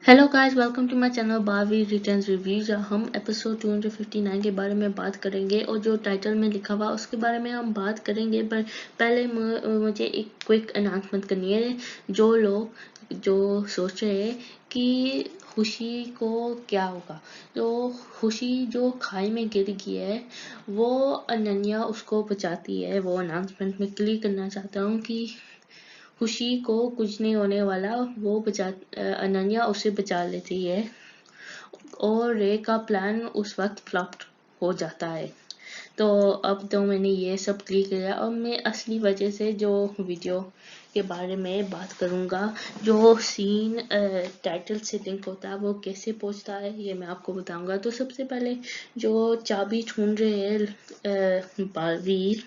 Hello guys, welcome to my channel बारहवीं returns reviews. हम episode 259 के बारे में बात करेंगे और जो टाइटल में लिखा हुआ उसके बारे में हम बात करेंगे। पर पहले मुझे एक क्विक अनाउंसमेंट करनी है। जो लोग जो सोच रहे हैं कि खुशी को क्या होगा, तो खुशी जो खाई में गिर गई है वो अनन्या उसको बचाती है। वो अनाउंसमेंट में क्लियर करना चाहता हूँ कि खुशी को कुछ नहीं होने वाला, वो अनन्या उसे बचा लेती है और रे का प्लान उस वक्त फ्लॉप हो जाता है। तो अब तो मैंने ये सब क्लियर किया। अब मैं असली वजह से जो वीडियो के बारे में बात करूँगा। जो सीन टाइटल से लिंक होता है वो कैसे पहुँचता है ये मैं आपको बताऊँगा। तो सबसे पहले जो चाबी ढूंढ रहे हैं बालवीर,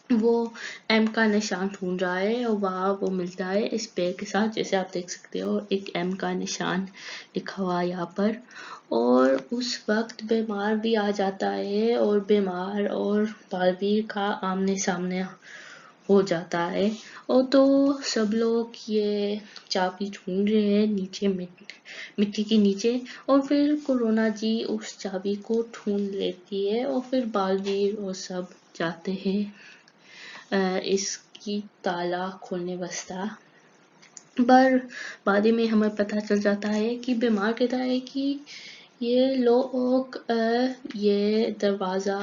वो एम का निशान ढूंढ रहा है और वहाँ वो मिलता है इस पेड़ के साथ। जैसे आप देख सकते हो एक एम का निशान लिखा हुआ है यहाँ पर। और उस वक्त बीमार भी आ जाता है और बीमार और बालवीर का आमने सामने हो जाता है। और तो सब लोग ये चाबी ढूंढ रहे हैं नीचे मिट्टी के नीचे। और फिर कोरोना जी उस चाबी को ढूंढ लेती है और फिर बालवीर और सब जाते हैं इसकी ताला खोलने वास्ता। पर बाद में हमें पता चल जाता है कि बीमार कहता है कि ये लोग ये दरवाज़ा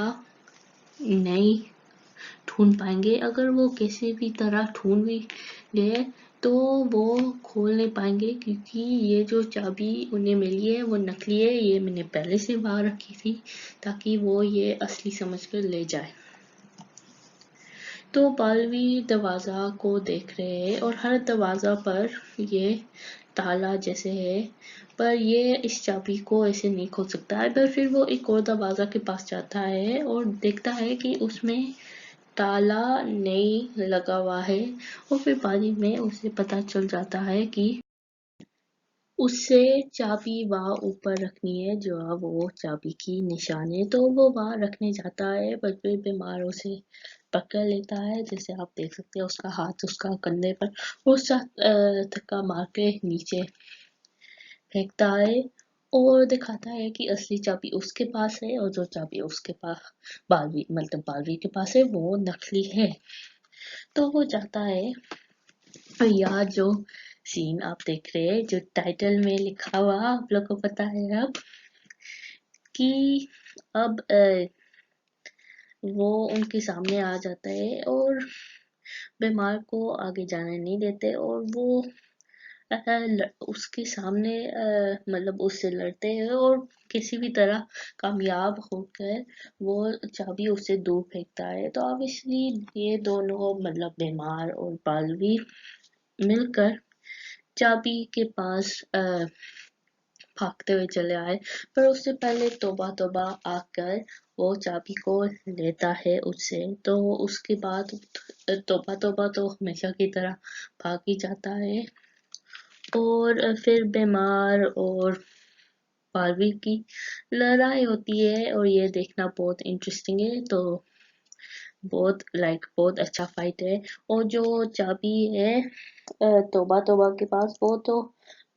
नहीं ढूंढ पाएंगे। अगर वो किसी भी तरह ढूंढ भी ले तो वो खोल नहीं पाएंगे, क्योंकि ये जो चाबी उन्हें मिली है वो नकली है। ये मैंने पहले से बाहर रखी थी ताकि वो ये असली समझकर ले जाए। तो बालवी दरवाज़ा को देख रहे हैं और हर दरवाज़ा पर ये ताला जैसे है, पर ये इस चाबी को ऐसे नहीं खोल सकता है। पर फिर वो एक और दरवाज़ा के पास जाता है और देखता है कि उसमें ताला नहीं लगा हुआ है। और फिर बाद में उसे पता चल जाता है कि उसे चाबी वहाँ ऊपर रखनी है जो वो चाबी की निशान है। तो वो वहाँ रखने जाता है पर फिर बीमार उसे पकड़ लेता है। जैसे आप देख सकते हैं उसका हाथ उसका कंधे पर वो धक्का मार के नीचे फेंकता है और दिखाता है कि असली चाबी उसके पास है और जो चाबी उसके पास बालवी के पास है वो नकली है। तो वो जाता है। और यहाँ जो सीन आप देख रहे हैं जो टाइटल में लिखा हुआ आप लोग को पता है अब कि अब वो उनके सामने आ जाता है और बीमार को आगे जाने नहीं देते। और वो उसके सामने मतलब उससे लड़ते हैं और किसी भी तरह कामयाब होकर वो चाबी उससे दूर फेंकता है। तो ऑब्वियसली ये दोनों मतलब बीमार और बालवी मिलकर चाबी के पास भागते हुए चले आए। पर उससे पहले तोबा तोबा आकर वो चाबी को लेता है उससे। तो उसके बाद तोबा तोबा तो हमेशा की तरह भाग ही जाता है। और फिर बीमार और पारवी की लड़ाई होती है और ये देखना बहुत इंटरेस्टिंग है। तो बहुत अच्छा फाइट है। और जो चाबी है तोबा तोबा के पास, वो तो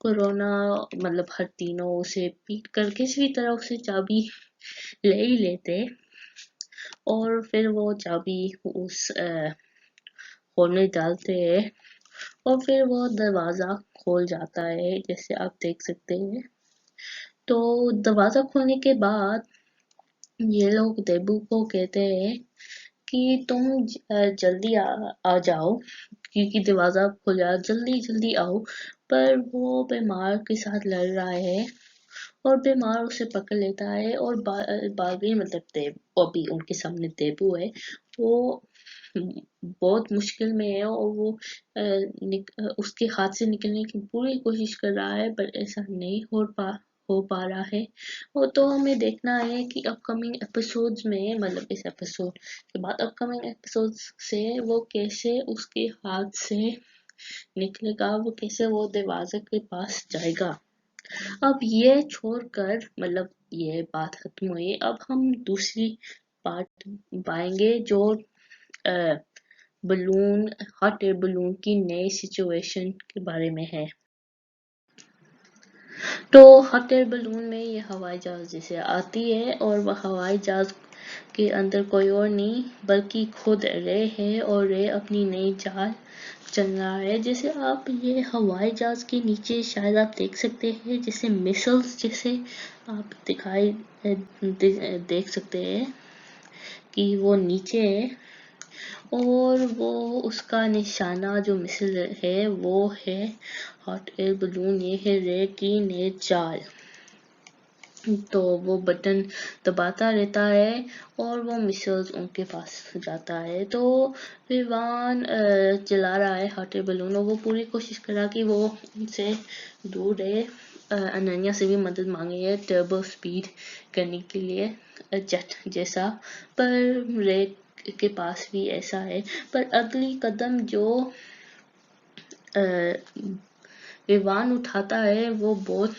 कोरोना मतलब हर तीनों उसे पीट कर किसी भी तरह उसे चाबी ले ही लेते। और फिर वो चाबी उस होल में डालते हैं और फिर वो दरवाजा खोल जाता है जैसे आप देख सकते हैं। तो दरवाजा खोलने के बाद ये लोग देबू को कहते हैं कि तुम जल्दी आ जाओ, क्योंकि दरवाजा खुल जाए, जल्दी जल्दी आओ। पर वो बीमार के साथ लड़ रहा है और बीमार उसे पकड़ लेता है। और बालवीर मतलब देव अभी उनके सामने देबू है। वो बहुत मुश्किल में है और वो उसके हाथ से निकलने की पूरी कोशिश कर रहा है, पर ऐसा नहीं हो पा रहा है। वो तो हमें देखना है कि अपकमिंग एपिसोड्स में मतलब इस एपिसोड के बाद अपकमिंग एपिसोड्स से वो कैसे उसके हाथ से निकलेगा, वो कैसे वो दरवाजे के पास जाएगा। अब ये छोड़कर मतलब ये बात खत्म हुई। अब हम दूसरी पार्ट पाएंगे जो बलून हॉट एयर बलून की नई सिचुएशन के बारे में है। तो हॉट एयर बलून में ये हवाई जहाज जैसे आती है और वह हवाई जहाज के अंदर कोई और नहीं बल्कि खुद रे है और रे अपनी नई चाल चल रहा है। जैसे आप ये हवाई जहाज के नीचे शायद आप देख सकते हैं जैसे मिसाइल्स जैसे आप देख सकते हैं कि वो नीचे है और वो उसका निशाना जो मिसाइल है वो है हॉट एयर बलून। ये है रे की नई चाल। तो वो बटन दबाता रहता है और वो मिसाइल्स उनके पास जाता है। तो विवान चला रहा है हॉट एयर बलून और वो पूरी कोशिश कर रहा कि वो उनसे दूर रहे। अनन्या से भी मदद मांगी है टर्बो स्पीड करने के लिए जेट जैसा, पर रे के पास भी ऐसा है। पर अगली कदम जो विवान उठाता है वो बहुत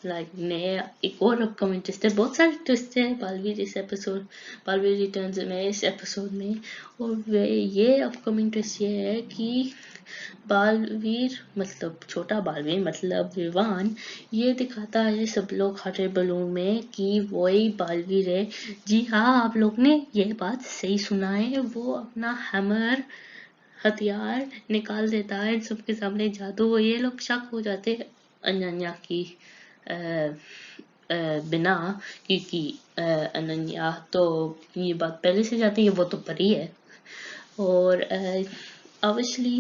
लाइक नया एक और अपकमिंग ट्विस्ट है। बहुत सारे ट्विस्ट हैं बालवीर इस एपिसोड, बालवीर रिटर्न्स में इस एपिसोड में। और वे ये अपकमिंग ट्विस्ट ये है कि बालवीर मतलब छोटा बालवीर मतलब विवान ये दिखाता है सब लोग हॉट एयर बलून में कि वही बालवीर है। जी हाँ, आप लोग ने ये बात सही सुना है। वो अपना हैमर हथियार निकाल देता है सबके सामने जादू। ये लोग शक हो जाते हैं अनन्या की बिना, क्योंकि अनन्या तो ये बात पहले से जाती है, वो तो परी है। और ऑब्वियसली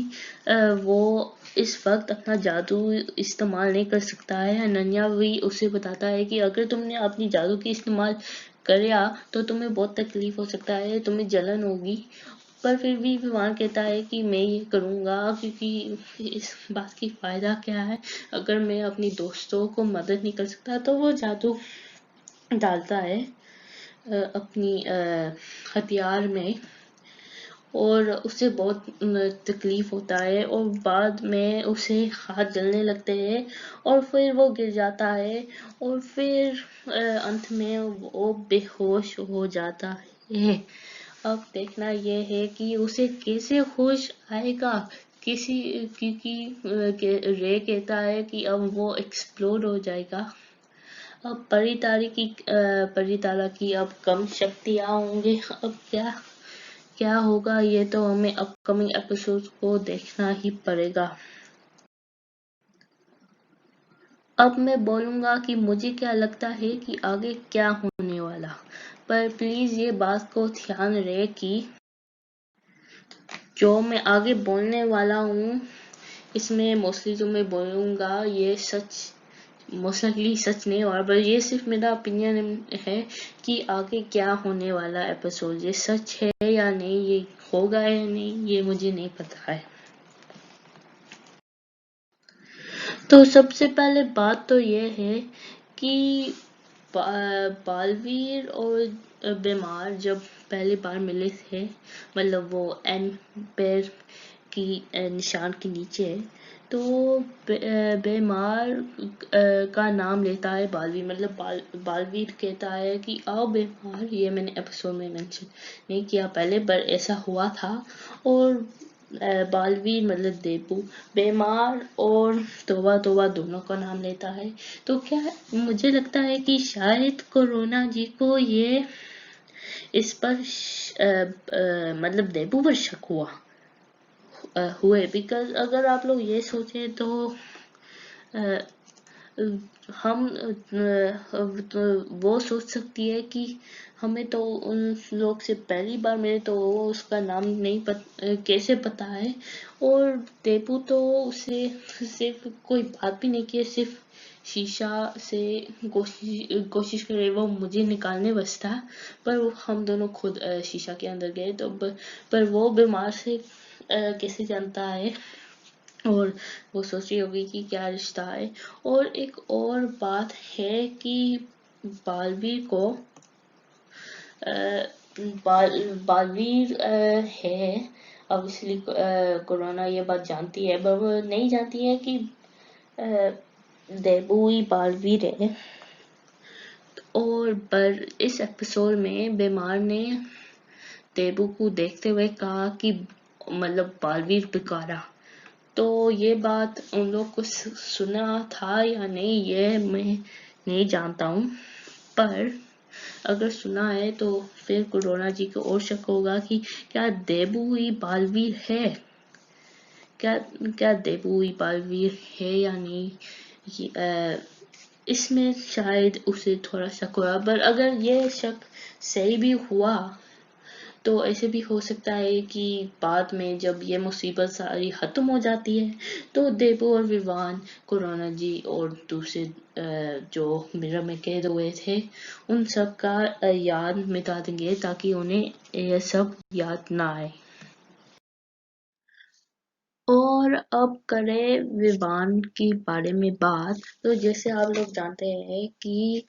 वो इस वक्त अपना जादू इस्तेमाल नहीं कर सकता है। अनन्या भी उसे बताता है कि अगर तुमने अपनी जादू की इस्तेमाल किया तो तुम्हें बहुत तकलीफ हो सकता है, तुम्हें जलन होगी। पर फिर भी विवान कहता है कि मैं ये करूँगा क्योंकि इस बात की फ़ायदा क्या है, अगर मैं अपनी दोस्तों को मदद नहीं कर सकता। तो वो जादू डालता है अपनी हथियार में और उसे बहुत तकलीफ होता है और बाद में उसे हाथ जलने लगते हैं और फिर वो गिर जाता है और फिर अंत में वो बेहोश हो जाता है। अब देखना ये है कि उसे कैसे होश आएगा किसी, क्योंकि रे कहता है कि अब वो एक्सप्लोड हो जाएगा। अब परिताला की अब कम शक्तियाँ होंगे। अब क्या होगा ये तो हमें अपकमिंग एपिसोड को देखना ही पड़ेगा। अब मैं बोलूँगा कि मुझे क्या लगता है कि आगे क्या होने वाला, पर प्लीज़ ये बात को ध्यान रहे कि जो मैं आगे बोलने वाला हूँ इसमें मोस्टली जो मैं बोलूँगा ये सच मोस्टली सच नहीं होगा, पर ये सिर्फ मेरा ओपिनियन है कि आगे क्या होने वाला एपिसोड ये सच है या नहीं, ये होगा या नहीं ये मुझे नहीं पता है। तो सबसे पहले बात तो ये है कि बालवीर और बीमार जब पहली बार मिले थे, मतलब वो एम्पायर की निशान के नीचे, तो बीमार का नाम लेता है बालवीर, मतलब बालवीर कहता है कि आओ बीमार। ये मैंने एपिसोड में मेंशन नहीं किया पहले, पर ऐसा हुआ था। और बालवीर मतलब देबू बीमार और तोबा तोबा दोनों का नाम लेता है। तो क्या मुझे लगता है कि शायद कोरोना जी को ये इस पर मतलब देबू पर शक हुए, बिकॉज अगर आप लोग ये सोचें तो हम तो वो सोच सकती है कि हमें तो उन लोग से पहली बार मिले तो वो उसका नाम नहीं कैसे पता है। और देबू तो उसे सिर्फ कोई बात भी नहीं की, सिर्फ शीशा से कोशिश करे वो मुझे निकालने बस था, पर हम दोनों खुद शीशा के अंदर गए। तो पर वो बीमार से कैसे जानता है और वो सोच रही होगी कि क्या रिश्ता है। और एक और बात है कि बालवीर को बालवीर है ऑब्वियसली कोरोना ये बात जानती है, पर वो नहीं जानती है कि देबू ही बालवीर है। और पर इस एपिसोड में बीमार ने देबू को देखते हुए कहा कि मतलब बालवीर पुकारा, तो ये बात उन लोग को सुना था या नहीं ये मैं नहीं जानता हूँ, पर अगर सुना है तो फिर कोरोना जी को और शक होगा कि क्या देबू ही बालवीर है, क्या क्या देबू ही बालवीर है या नहीं। इसमें शायद उसे थोड़ा शक हुआ, पर अगर ये शक सही भी हुआ तो ऐसे भी हो सकता है कि बाद में जब ये मुसीबत सारी खत्म हो जाती है तो देबू और विवान कोरोना जी और दूसरे जो मिरर में कैद हुए थे उन सब का याद मिटा देंगे ताकि उन्हें ये सब याद ना आए। और अब करें विवान के बारे में बात। तो जैसे आप लोग जानते हैं कि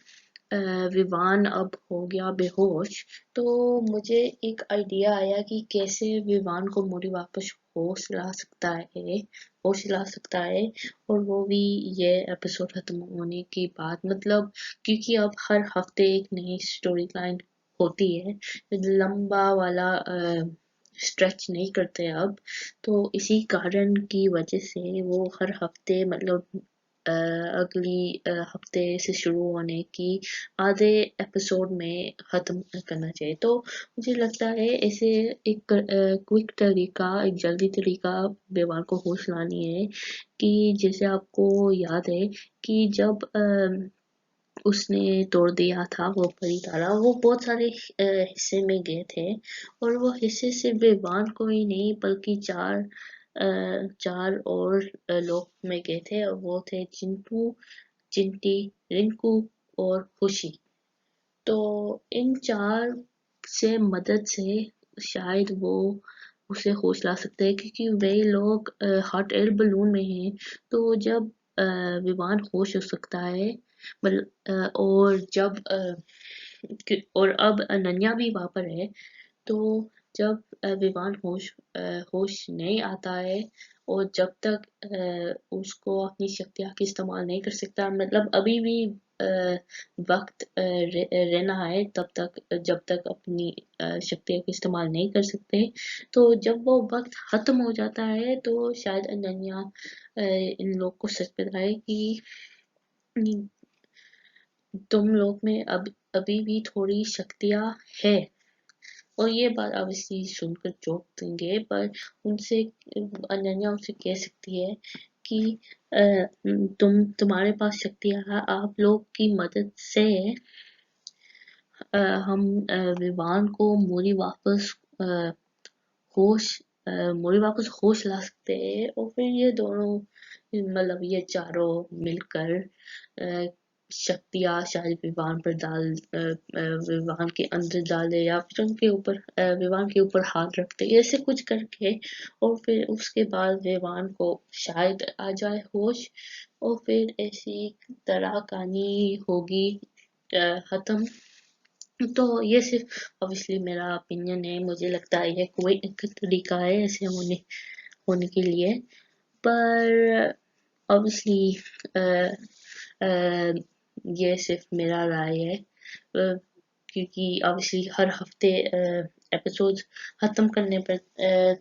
विवान अब हो गया बेहोश, तो मुझे एक आइडिया आया कि कैसे विवान को मोरी वापस होश ला सकता है। और वो भी ये एपिसोड खत्म होने के बाद, मतलब क्योंकि अब हर हफ्ते एक नई स्टोरी लाइन होती है, लंबा वाला स्ट्रेच नहीं करते अब। तो इसी कारण की वजह से वो हर हफ्ते, मतलब अगली हफ्ते से शुरू होने की आधे एपिसोड में खत्म करना चाहिए। तो मुझे लगता है ऐसे एक क्विक तरीका, एक जल्दी तरीका विवान को होश लानी है कि जैसे आपको याद है कि जब उसने तोड़ दिया था वो परी तारा, वो बहुत सारे हिस्से में गए थे और वो हिस्से सिर्फ विवान को ही नहीं बल्कि चार और लोग में गए थे, और वो थे चिंटू, चिंटी, रिंकू और खुशी। तो इन चार से मदद से शायद वो उसे होश ला सकते हैं, क्योंकि वे लोग हॉट एयर बलून में हैं। तो जब विमान होश हो सकता है, और जब और अब अनन्या भी वहां पर है, तो जब विवान होश नहीं आता है और जब तक उसको अपनी शक्तियाँ का इस्तेमाल नहीं कर सकता, मतलब अभी भी वक्त रहना है तब तक, जब तक अपनी शक्तियों का इस्तेमाल नहीं कर सकते। तो जब वो वक्त खत्म हो जाता है तो शायद अनन्या इन लोग को सच बताए कि तुम लोग में अभी भी थोड़ी शक्तियाँ है। और ये बात ऑब्वियसली सुनकर चौंक देंगे, पर उनसे अनन्या उनसे कह सकती है कि तुम्हारे पास शक्तियाँ हैं, आप लोग की मदद से हम विवान को अ, होश मोरी वापस होश ला सकते हैं। और फिर ये दोनों, मतलब ये चारों मिलकर शक्तियाँ शायद विवान के अंदर डाल दे, या फिर उनके ऊपर विवान के ऊपर हाथ रख दे, ऐसे कुछ करके। और फिर उसके बाद विवान को शायद आ जाए होश, और फिर ऐसी तरह कहानी होगी खत्म। तो ये सिर्फ ऑब्वियसली मेरा ओपिनियन है, मुझे लगता है ये कोई एक तरीका है ऐसे होने के लिए, पर ऑब्वियसली ये सिर्फ मेरा राय है, क्योंकि ऑब्वियसली हर हफ्ते एपिसोड्स खत्म करने पर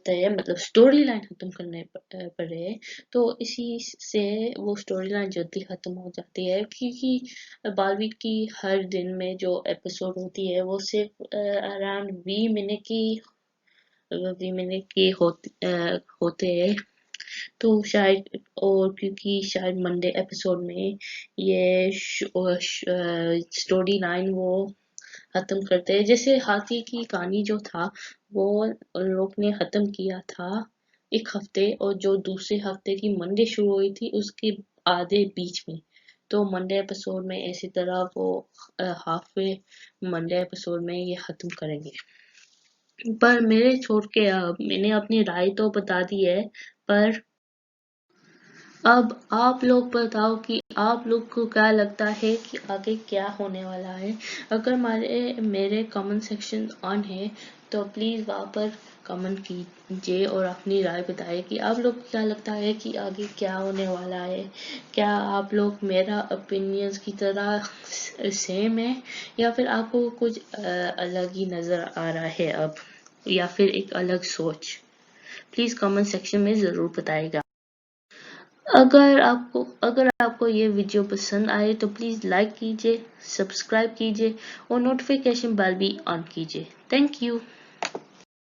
तय, मतलब स्टोरी लाइन खत्म करने पर रहे, तो इसी से वो स्टोरी लाइन जल्दी खत्म हो जाती है, क्योंकि बालवीर की हर दिन में जो एपिसोड होती है वो सिर्फ अराउंड 20 मिनट की होते हैं। तो शायद, और क्योंकि शायद मंडे एपिसोड में ये स्टोरी लाइन वो खत्म करते हैं, जैसे हाथी की कहानी जो था वो लोग ने खत्म किया था एक हफ्ते, और जो दूसरे हफ्ते की मंडे शुरू हुई थी उसके आधे बीच में। तो मंडे एपिसोड में इसी तरह वो हाफवे मंडे एपिसोड में ये खत्म करेंगे। पर मेरे छोड़ के अब मैंने अपनी राय तो बता दी है, पर अब आप लोग बताओ कि आप लोग को क्या लगता है कि आगे क्या होने वाला है। अगर मेरे कमेंट सेक्शन ऑन है तो प्लीज़ वहाँ पर कमेंट कीजिए और अपनी राय बताइए कि आप लोग को क्या लगता है कि आगे क्या होने वाला है। क्या आप लोग मेरा ओपिनियंस की तरह सेम है, या फिर आपको कुछ अलग ही नज़र आ रहा है अब, या फिर एक अलग सोच। प्लीज़ कमेंट सेक्शन में ज़रूर बताइएगा। अगर आपको ये वीडियो पसंद आए तो प्लीज़ लाइक कीजिए, सब्सक्राइब कीजिए और नोटिफिकेशन बेल भी ऑन कीजिए। Thank you.